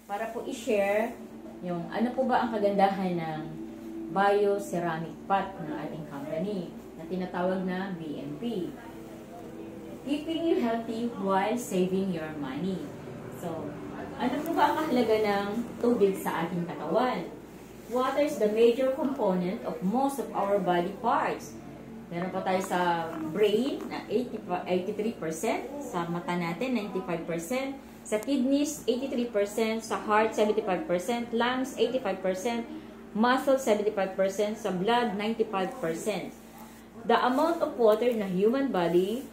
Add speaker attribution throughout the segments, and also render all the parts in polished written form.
Speaker 1: Para po i-share yung ano po ba ang kagandahan ng bio-ceramic pot ng ating company na tinatawag na BMP. Keeping you healthy while saving your money. So, ano po ba ang kahalaga ng tubig sa ating katawan? Water is the major component of most of our body parts. Meron pa tayo sa brain na 83%, sa mata natin 95%, sa kidneys 83%, sa heart 75%, lungs 85%, muscles 75%, sa blood 95%. The amount of water in a human body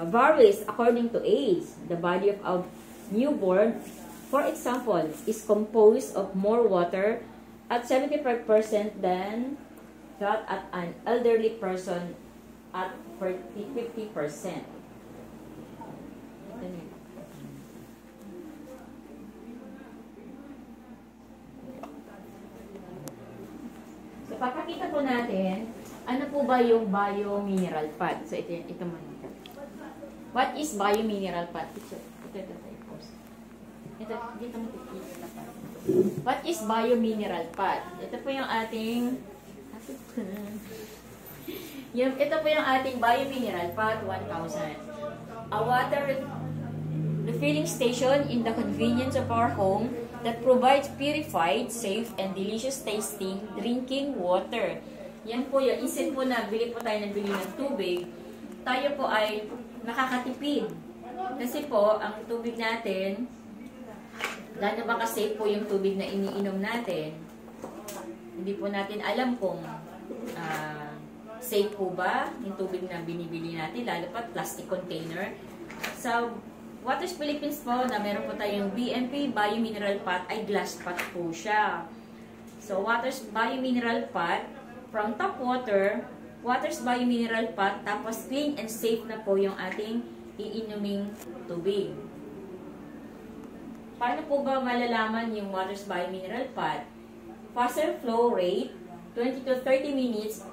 Speaker 1: varies according to age. The body of a newborn, for example, is composed of more water at 75% than that at an elderly person at 50%. So, papakita po natin, ano po ba yung bio-mineral pad? So, ito muna. What is bio-mineral pad? Ito, dito mo kikita pa. What is bio-mineral pad? Ito po yung ating ito po yung ating bio-mineral pad 1000. A water refilling station in the convenience of our home that provides purified, safe, and delicious tasting drinking water. Yan po yung isin po na bili po tayo ng tubig. Tayo po ay nakakatipid. Kasi po, ang tubig natin, gaano ba ka-safe po yung tubig na iniinom natin? Hindi po natin alam kung safe po ba yung tubig na binibili natin, lalo pa plastic container. Sa Waters Philippines po, na meron po tayong BMP Bio-Mineral Pot, ay glass pot po siya. So, Waters Bio-Mineral Pot, from top water, Waters Bio-Mineral Pot, tapos clean and safe na po yung ating iinuming tubig. Paano po ba malalaman yung Waters Bio-Mineral Pot? Faster flow rate, 20 to 30 minutes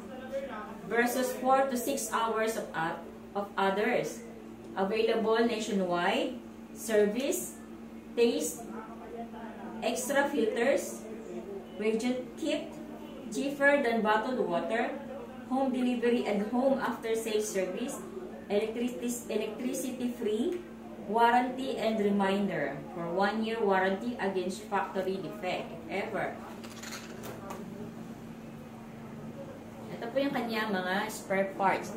Speaker 1: versus 4 to 6 hours of others. Available nationwide. Service, taste, extra filters, reagent kit, cheaper than bottled water, home delivery and home after sales service, electricity free, warranty and reminder for 1-year warranty against factory defect, if ever. Ito po yung kanyang mga spare parts.